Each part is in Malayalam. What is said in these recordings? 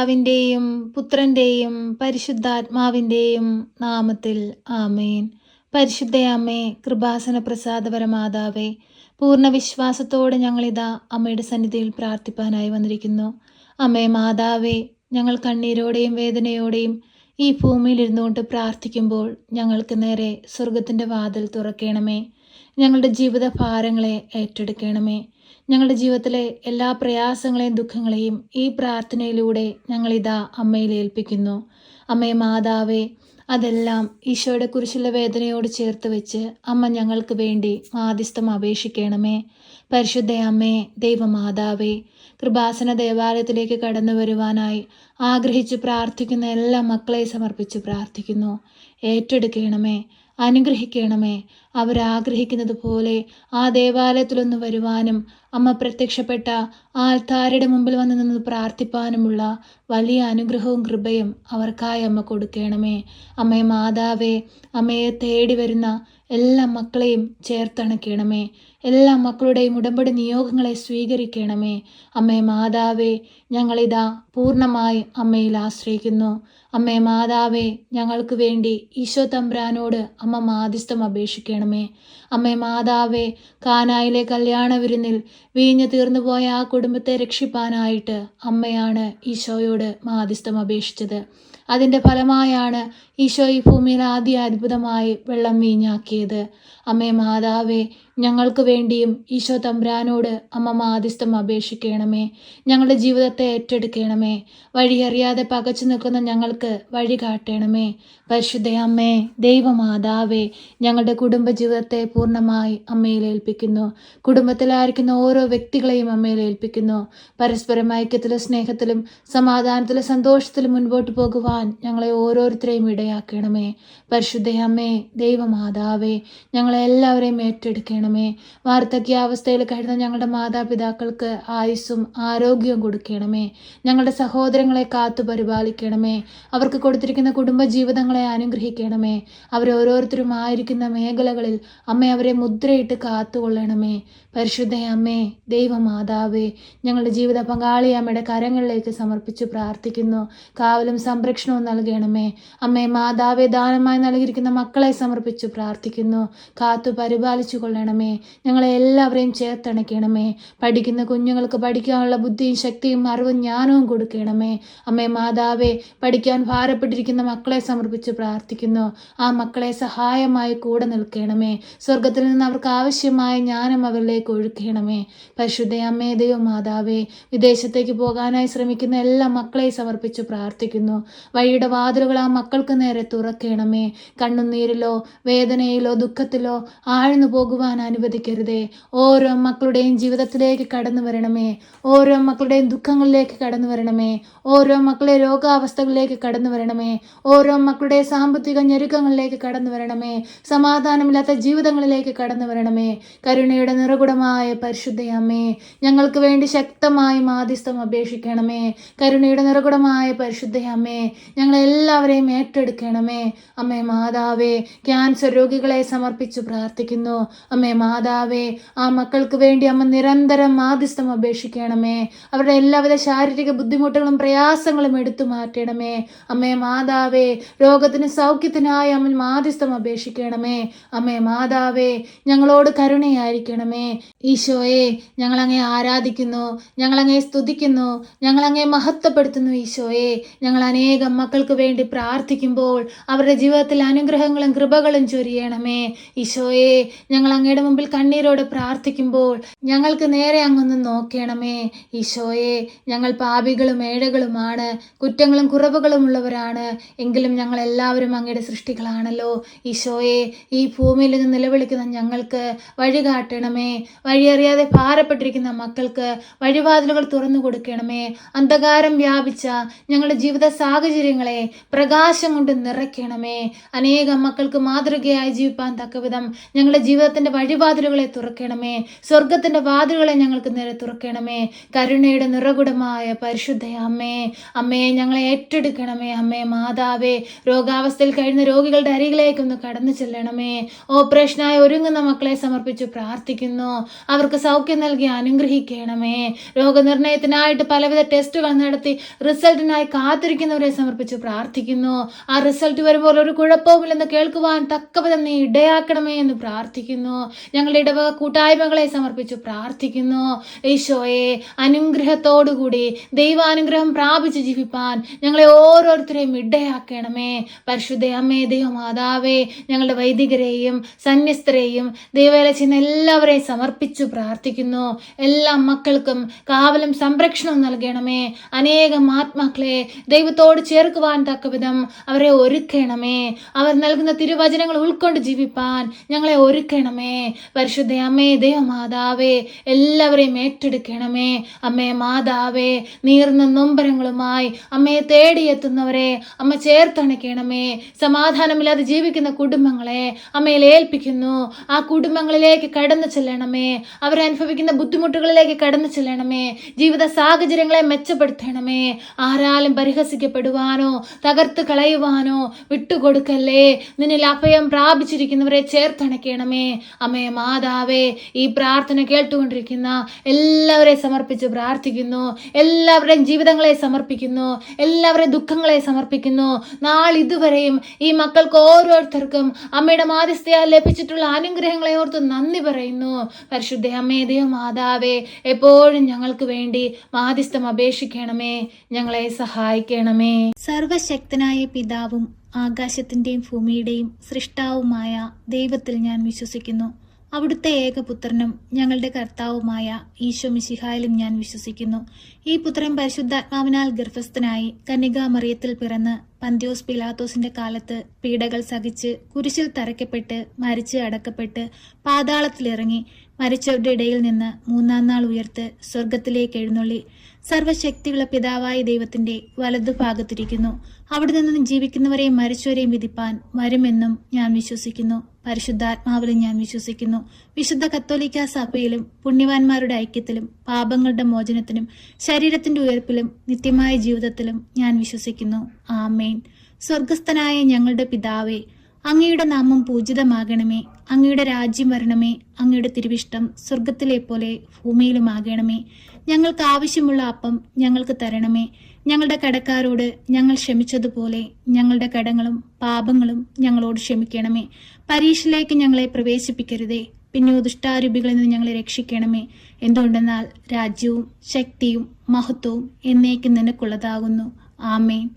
പിതാവിൻ്റെയും പുത്രൻ്റെയും പരിശുദ്ധാത്മാവിൻ്റെയും നാമത്തിൽ ആമേൻ. പരിശുദ്ധയമ്മേ, കൃപാസന പ്രസാദപരമാതാവേ, പൂർണ്ണ വിശ്വാസത്തോടെ ഞങ്ങളിതാ അമ്മയുടെ സന്നിധിയിൽ പ്രാർത്ഥിപ്പാനായി വന്നിരിക്കുന്നു. അമ്മേ മാതാവേ, ഞങ്ങൾ കണ്ണീരോടെയും വേദനയോടെയും ഈ ഭൂമിയിൽ ഇരുന്നുകൊണ്ട് പ്രാർത്ഥിക്കുമ്പോൾ ഞങ്ങൾക്ക് നേരെ സ്വർഗത്തിൻ്റെ വാതിൽ തുറക്കണമേ. ഞങ്ങളുടെ ജീവിത ഭാരങ്ങളെ ഏറ്റെടുക്കണമേ. ഞങ്ങളുടെ ജീവിതത്തിലെ എല്ലാ പ്രയാസങ്ങളെയും ദുഃഖങ്ങളെയും ഈ പ്രാർത്ഥനയിലൂടെ ഞങ്ങളിതാ അമ്മയിൽ ഏൽപ്പിക്കുന്നു. അമ്മേ മാതാവേ, അതെല്ലാം ഈശോയുടെ കുരിശിലെ വേദനയോട് ചേർത്ത് വെച്ച് അമ്മ ഞങ്ങൾക്ക് വേണ്ടി മാധ്യസ്ഥം അപേക്ഷിക്കണമേ. പരിശുദ്ധ അമ്മേ, ദൈവമാതാവേ, കൃപാസന ദേവാലയത്തിലേക്ക് കടന്നു വരുവാനായി ആഗ്രഹിച്ച് പ്രാർത്ഥിക്കുന്ന എല്ലാ മക്കളെ സമർപ്പിച്ച് പ്രാർത്ഥിക്കുന്നു. ഏറ്റെടുക്കണമേ, അനുഗ്രഹിക്കണമേ. അവരാഗ്രഹിക്കുന്നത് പോലെ ആ ദേവാലയത്തിലൊന്ന് വരുവാനും അമ്മ പ്രത്യക്ഷപ്പെട്ട ആൽത്താരയുടെ മുമ്പിൽ വന്ന് നിന്ന് പ്രാർത്ഥിപ്പാനുമുള്ള വലിയ അനുഗ്രഹവും കൃപയും അവർക്കായി അമ്മ കൊടുക്കണമേ. അമ്മേ മാതാവേ, അമ്മയെ തേടി വരുന്ന എല്ലാ മക്കളെയും ചേർത്തണയ്ക്കണമേ. എല്ലാ മക്കളുടെയും ഉടമ്പടി നിയോഗങ്ങളെ സ്വീകരിക്കണമേ. അമ്മേ മാതാവേ, ഞങ്ങളിതാ പൂർണ്ണമായി അമ്മയിൽ ആശ്രയിക്കുന്നു. അമ്മേ മാതാവേ, ഞങ്ങൾക്ക് വേണ്ടി ഈശോ തമ്പുരാനോട് അമ്മ മാധ്യസ്ഥം അപേക്ഷിക്കണമേ. അമ്മേ മാതാവേ, കാനായിലെ കല്യാണ വിരുന്നിൽ വീഞ്ഞു തീർന്നുപോയ ആ കുടുംബത്തെ രക്ഷിപ്പാനായിട്ട് അമ്മയാണ് ഈശോയോട് മാധ്യസ്ഥം അപേക്ഷിച്ചത്. അതിൻ്റെ ഫലമായാണ് ഈശോ ഈ ഭൂമിയിൽ ആദ്യ അത്ഭുതമായി വെള്ളം വീഞ്ഞാക്കിയത്. അമ്മേ മാതാവേ, ഞങ്ങൾക്ക് വേണ്ടിയും ഈശോ തമ്പുരാനോട് അമ്മ മാധ്യസ്ഥം അപേക്ഷിക്കണമേ. ഞങ്ങളുടെ ജീവിതത്തെ ഏറ്റെടുക്കണമേ. വഴിയറിയാതെ പകച്ചു നിൽക്കുന്ന ഞങ്ങൾക്ക് വഴി കാട്ടണമേ. പരിശുദ്ധ അമ്മേ, ദൈവമാതാവേ, ഞങ്ങളുടെ കുടുംബജീവിതത്തെ പൂർണ്ണമായി അമ്മയിൽ ഏൽപ്പിക്കുന്നു. കുടുംബത്തിലായിരിക്കുന്ന ഓരോ വ്യക്തികളെയും അമ്മയിൽ ഏൽപ്പിക്കുന്നു. പരസ്പരം ഐക്യത്തിലും സ്നേഹത്തിലും സമാധാനത്തിലും സന്തോഷത്തിലും മുൻപോട്ട് പോകുവാൻ ഞങ്ങളെ ഓരോരുത്തരെയും ഇടയാക്കണമേ. പരിശുദ്ധ അമ്മേ, ദൈവമാതാവേ, ഞങ്ങളെല്ലാവരെയും ഏറ്റെടുക്കണമേ. വാർദ്ധക്യാവസ്ഥയിൽ കഴിയുന്ന ഞങ്ങളുടെ മാതാപിതാക്കൾക്ക് ആയുസ്സും ആരോഗ്യവും കൊടുക്കണമേ. ഞങ്ങളുടെ സഹോദരങ്ങളെ കാത്തു പരിപാലിക്കണമേ. അവർക്ക് കൊടുത്തിരിക്കുന്ന കുടുംബജീവിതങ്ങളെ അനുഗ്രഹിക്കണമേ. അവരോരോരുത്തരും ആയിരിക്കുന്ന മേഖലകളിൽ അമ്മ അവരെ മുദ്രയിട്ട് കാത്തുകൊള്ളണമേ. പരിശുദ്ധ അമ്മേ, ദൈവമാതാവേ, ഞങ്ങളുടെ ജീവിത പങ്കാളി അമ്മയുടെ കരങ്ങളിലേക്ക് സമർപ്പിച്ച് പ്രാർത്ഥിക്കുന്നു. കാവലും സംരക്ഷണവും നൽകണമേ. അമ്മേ മാതാവേ, ദാനമായി നൽകിയിരിക്കുന്ന മക്കളെ സമർപ്പിച്ച് പ്രാർത്ഥിക്കുന്നു. കാത്തു പരിപാലിച്ചു കൊള്ളണമേ. ഞങ്ങളെ എല്ലാവരെയും ചേർത്തണയ്ക്കണമേ. പഠിക്കുന്ന കുഞ്ഞുങ്ങൾക്ക് പഠിക്കാനുള്ള ബുദ്ധിയും ശക്തിയും അറിവും ജ്ഞാനവും കൊടുക്കണമേ. അമ്മേ മാതാവേ, പഠിക്കാൻ ഭാരപ്പെട്ടിരിക്കുന്ന മക്കളെ സമർപ്പിച്ച് പ്രാർത്ഥിക്കുന്നു. ആ മക്കളെ സഹായമായി കൂടെ നിൽക്കണമേ. സ്വർഗത്തിൽ നിന്ന് അവർക്ക് ആവശ്യമായ ജ്ഞാനം അവരിലേക്ക് ഒഴുക്കണമേ. പരിശുദ്ധ അമ്മേ, ദൈവമാതാവേ, വിദേശത്തേക്ക് പോകാനായി ശ്രമിക്കുന്ന എല്ലാ മക്കളെയും സമർപ്പിച്ച് പ്രാർത്ഥിക്കുന്നു. വഴിയുടെ വാതിലുകൾ ആ മക്കൾക്ക് നേരെ തുറക്കണമേ. കണ്ണുനീരിലോ വേദനയിലോ ദുഃഖത്തിലോ ആഴ്ന്നു പോകുവാൻ അനുവദിക്കരുതേ. ഓരോ മക്കളുടെയും ജീവിതത്തിലേക്ക് കടന്നു വരണമേ. ഓരോ മക്കളുടെയും ദുഃഖങ്ങളിലേക്ക് കടന്നു വരണമേ. ഓരോ മക്കളുടെ രോഗാവസ്ഥകളിലേക്ക് കടന്നു വരണമേ. ഓരോ മക്കളുടെ സാമ്പത്തിക ഞെരുക്കങ്ങളിലേക്ക് കടന്നു വരണമേ. സമാധാനമില്ലാത്ത ജീവിതങ്ങളിലേക്ക് കടന്നു വരണമേ. കരുണയുടെ നിറകുടമായ പരിശുദ്ധ അമ്മേ, ഞങ്ങൾക്ക് വേണ്ടി ശക്തമായി മാധ്യസ്ഥം അപേക്ഷിക്കണമേ. കരുണയുടെ നിറകുടമായ പരിശുദ്ധ അമ്മേ, ഞങ്ങളെല്ലാവരെയും ഏറ്റെടുക്കണമേ. അമ്മേ മാതാവേ, ക്യാൻസർ രോഗികളെ സമർപ്പിച്ചു പ്രാർത്ഥിക്കുന്നു. അമ്മേ മാതാവേ, ആ മക്കൾക്ക് വേണ്ടി അമ്മ നിരന്തരം മാധ്യസ്ഥം അപേക്ഷിക്കണമേ. അവരുടെ എല്ലാവിധ ശാരീരിക ബുദ്ധിമുട്ടുകളും പ്രയാസങ്ങളും എടുത്തു മാറ്റണമേ. അമ്മേ മാതാവേ, രോഗത്തിന് സൗഖ്യത്തിനായി അമ്മ മാധ്യസ്ഥം അപേക്ഷിക്കണമേ. അമ്മേ മാതാവേ, ഞങ്ങളോട് കരുണയായിരിക്കണമേ. ഈശോയെ, ഞങ്ങളങ്ങേ ആരാധിക്കുന്നു, ഞങ്ങളങ്ങേ സ്തുതിക്കുന്നു, ഞങ്ങളങ്ങേ മഹത്വപ്പെടുത്തുന്നു. ഈശോയെ, ഞങ്ങൾ അനേകം മക്കൾക്ക് വേണ്ടി പ്രാർത്ഥിക്കുമ്പോൾ അവരുടെ ജീവിതത്തിൽ അനുഗ്രഹങ്ങളും കൃപകളും ചൊരിയണമേ. ഈശോയെ, ഞങ്ങൾ അങ്ങയുടെ മുമ്പിൽ കണ്ണീരോടെ പ്രാർത്ഥിക്കുമ്പോൾ ഞങ്ങൾക്ക് നേരെ അങ്ങൊന്ന് നോക്കണമേ. ഈശോയെ, ഞങ്ങൾ പാപികളും ഏഴകളുമാണ്, കുറ്റങ്ങളും കുറവുകളും ഉള്ളവരാണ്. എങ്കിലും ഞങ്ങൾ എല്ലാവരും അങ്ങയുടെ സൃഷ്ടികളാണല്ലോ. ഈശോയെ, ഈ ഭൂമിയിൽ നിന്ന് നിലവിളിക്കുന്ന ഞങ്ങൾക്ക് വഴി കാട്ടണമേ. വഴിയറിയാതെ ഭാരപ്പെട്ടിരിക്കുന്ന മക്കൾക്ക് വഴിവാതിലുകൾ തുറന്നു കൊടുക്കണമേ. അന്ധകാരം വ്യാപിച്ച ഞങ്ങളുടെ ജീവിത സാഹചര്യങ്ങളെ പ്രകാശം കൊണ്ട് നിറയ്ക്കണമേ. അനേകം മക്കൾക്ക് മാതൃകയായി ജീവിപ്പാൻ തക്കവിധം ഞങ്ങളുടെ ജീവിതത്തിന്റെ വഴിവാതിലുകളെ തുറക്കണമേ. സ്വർഗത്തിന്റെ വാതിലുകളെ ഞങ്ങൾക്ക് നേരെ തുറക്കണമേ. കരുണയുടെ നിറകുടമായ പരിശുദ്ധ അമ്മേ, അമ്മേ ഞങ്ങളെ ഏറ്റെടുക്കണമേ. അമ്മേ മാതാവേ, രോഗാവസ്ഥയിൽ കഴിയുന്ന രോഗികളുടെ അരികിലേക്കൊന്ന് കടന്നു ചെല്ലണമേ. ഓപ്പറേഷനായി ഒരുങ്ങുന്ന മക്കളെ സമർപ്പിച്ച് പ്രാർത്ഥിക്കുന്നു. അവർക്ക് സൗഖ്യം നൽകി അനുഗ്രഹിക്കണമേ. രോഗനിർണയത്തിനായിട്ട് പലവിധ ടെസ്റ്റുകൾ നടത്തി റിസൾട്ടിനായി കാത്തിരിക്കുന്നവരെ സമർപ്പിച്ച് പ്രാർത്ഥിക്കുന്നു. ആ റിസൾട്ട് വരുമ്പോൾ ഒരു കുഴപ്പവുമില്ലെന്ന് കേൾക്കുവാൻ തക്കവിധം നീ ഇടയാക്കണമേ എന്ന് പ്രാർത്ഥിക്കുന്നു. ഞങ്ങളുടെ ഇടവക കൂട്ടായ്മകളെ സമർപ്പിച്ച് പ്രാർത്ഥിക്കുന്നു. ഈശോയെ, അനുഗ്രഹത്തോടുകൂടി ദൈവാനുഗ്രഹം പ്രാപിച്ച് ജീവിപ്പാൻ ഞങ്ങളെ ഓരോരുത്തരെയും ഇടയാക്കണമേ. പരിശുദ്ധ അമ്മേ, ദൈവമാതാവേ, ഞങ്ങളുടെ വൈദികരെയും സന്യസ്തരെയും ദൈവവേല ചെയ്യുന്ന എല്ലാവരെയും സമർപ്പിച്ചു പ്രാർത്ഥിക്കുന്നു. എല്ലാ മക്കൾക്കും കാവലും സംരക്ഷണവും നൽകണമേ. അനേകം ആത്മാക്കളെ ദൈവത്തോട് ചേർക്കുവാൻ തക്കവിധം അവരെ ഒരുക്കണമേ. അവർ നൽകുന്ന തിരുവചനങ്ങൾ ഉൾക്കൊണ്ട് ജീവിപ്പാൻ ഞങ്ങളെ ഒരുക്കണമേ. പരിശുദ്ധ അമ്മേ, ദൈവമാതാവേ, എല്ലാവരെയും ഏറ്റെടുക്കണമേ. അമ്മേ മാതാവേ, നീർന്ന നൊമ്പരങ്ങളുമായി അമ്മയെ തേടിയെത്തുന്നവരെ അമ്മ ചേർത്തണയ്ക്കണമേ. സമാധാനമില്ലാതെ ജീവിക്കുന്ന കുടുംബങ്ങളെ അമ്മയിൽ ഏൽപ്പിക്കുന്നു. ആ കുടുംബങ്ങളിലേക്ക് കടന്നു ചെല്ലണമേ. അവരനുഭവിക്കുന്ന ബുദ്ധിമുട്ടുകളിലേക്ക് കടന്നു ചെല്ലണമേ. ജീവിത സാഹചര്യങ്ങളെ മെച്ചപ്പെടുത്തണമേ. ആരാലും പരിഹസിക്കപ്പെടുവാനോ തകർത്ത് കളയുവാനോ വിട്ടുകൊടുക്കല്ലേ. നിന്നിൽ അഭയം പ്രാപിച്ചിരിക്കുന്നവരെ ചേർത്തണയ്ക്കണമേ. അമ്മേ മാതാവേ, ഈ പ്രാർത്ഥന കേട്ടുകൊണ്ടിരിക്കുന്ന എല്ലാവരെയും സമർപ്പിച്ച് പ്രാർത്ഥിക്കുന്നു. എല്ലാവരുടെയും ജീവിതങ്ങളെ സമർപ്പിക്കുന്നു. എല്ലാവരുടെയും ദുഃഖങ്ങളെ സമർപ്പിക്കുന്നു. നാളിതുവരെയും ഈ മക്കൾക്ക് ഓരോരുത്തർക്കും അമ്മയുടെ മാധ്യസ്ഥയാൽ ലഭിച്ചിട്ടുള്ള അനുഗ്രഹങ്ങളെ ഓർത്ത് നന്ദി പറയുന്നു. പരിശുദ്ധ അമ്മേ, ദൈവമാതാവേ, എപ്പോഴും ഞങ്ങൾക്ക് വേണ്ടി മാധ്യസ്ഥം അപേക്ഷിക്കണമേ. ഞങ്ങളെ സഹായിക്കണമേ. സർവശക്തനായ പിതാവും ആകാശത്തിന്റെയും ഭൂമിയുടെയും സൃഷ്ടാവുമായ ദൈവത്തിൽ ഞാൻ വിശ്വസിക്കുന്നു. അവിടുത്തെ ഏകപുത്രനും ഞങ്ങളുടെ കർത്താവുമായ ഈശോ മിശിഹായിലും ഞാൻ വിശ്വസിക്കുന്നു. ഈ പുത്രൻ പരിശുദ്ധാത്മാവിനാൽ ഗർഭസ്ഥനായി കന്യകാമറിയത്തിൽ പിറന്ന് പന്തിയോസ് പിലാത്തോസിന്റെ കാലത്ത് പീഡകൾ സഹിച്ച് കുരിശിൽ തറയ്ക്കപ്പെട്ട് മരിച്ച് അടക്കപ്പെട്ട് പാതാളത്തിലിറങ്ങി മരിച്ചവരുടെ ഇടയിൽ നിന്ന് മൂന്നാം നാൾ ഉയർത്ത് സ്വർഗത്തിലേക്ക് എഴുന്നള്ളി സർവശക്തിയുള്ള പിതാവായ ദൈവത്തിന്റെ വലതുഭാഗത്തിരിക്കുന്നു. അവിടെ നിന്നും ജീവിക്കുന്നവരെയും മരിച്ചവരെയും വിധിപ്പാൻ വരുമെന്നും ഞാൻ വിശ്വസിക്കുന്നു. പരിശുദ്ധാത്മാവിലും ഞാൻ വിശ്വസിക്കുന്നു. വിശുദ്ധ കത്തോലിക്ക സഭയിലും പുണ്യവാന്മാരുടെ ഐക്യത്തിലും പാപങ്ങളുടെ മോചനത്തിനും ശരീരത്തിന്റെ ഉയർപ്പിലും നിത്യമായ ജീവിതത്തിലും ഞാൻ വിശ്വസിക്കുന്നു. ആമേൻ. സ്വർഗസ്ഥനായ ഞങ്ങളുടെ പിതാവേ, അങ്ങയുടെ നാമം പൂജിതമാകണമേ. അങ്ങയുടെ രാജ്യം വരണമേ. അങ്ങയുടെ തിരുവിഷ്ടം സ്വർഗത്തിലെ പോലെ ഭൂമിയിലുമാകണമേ. ഞങ്ങൾക്ക് ആവശ്യമുള്ള അപ്പം ഞങ്ങൾക്ക് തരണമേ. ഞങ്ങളുടെ കടക്കാരോട് ഞങ്ങൾ ക്ഷമിച്ചതുപോലെ ഞങ്ങളുടെ കടങ്ങളും പാപങ്ങളും ഞങ്ങളോട് ക്ഷമിക്കണമേ. പരീക്ഷയിലേക്ക് ഞങ്ങളെ പ്രവേശിപ്പിക്കരുതേ, പിന്നെ ദുഷ്ടാരൂപികളിൽ നിന്ന് ഞങ്ങളെ രക്ഷിക്കണമേ. എന്തുകൊണ്ടെന്നാൽ രാജ്യവും ശക്തിയും മഹത്വവും എന്നേക്കും നിനക്കുള്ളതാകുന്നു. ആമേൻ.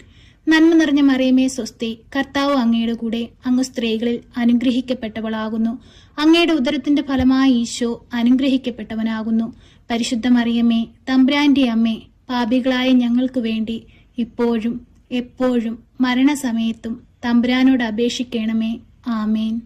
നന്മ നിറഞ്ഞ മറിയമേ സ്വസ്തി, കർത്താവ് അങ്ങയുടെ കൂടെ, അങ്ങ് സ്ത്രീകളിൽ അനുഗ്രഹിക്കപ്പെട്ടവളാകുന്നു. അങ്ങയുടെ ഉദരത്തിന്റെ ഫലമായി ഈശോ അനുഗ്രഹിക്കപ്പെട്ടവനാകുന്നു. പരിശുദ്ധ മറിയമേ, തമ്പുരാന്റെ അമ്മേ, പാപികളായ ഞങ്ങൾക്ക് വേണ്ടി ഇപ്പോഴും എപ്പോഴും മരണസമയത്തും തമ്പുരാനോട് അപേക്ഷിക്കണമേ. ആമേൻ.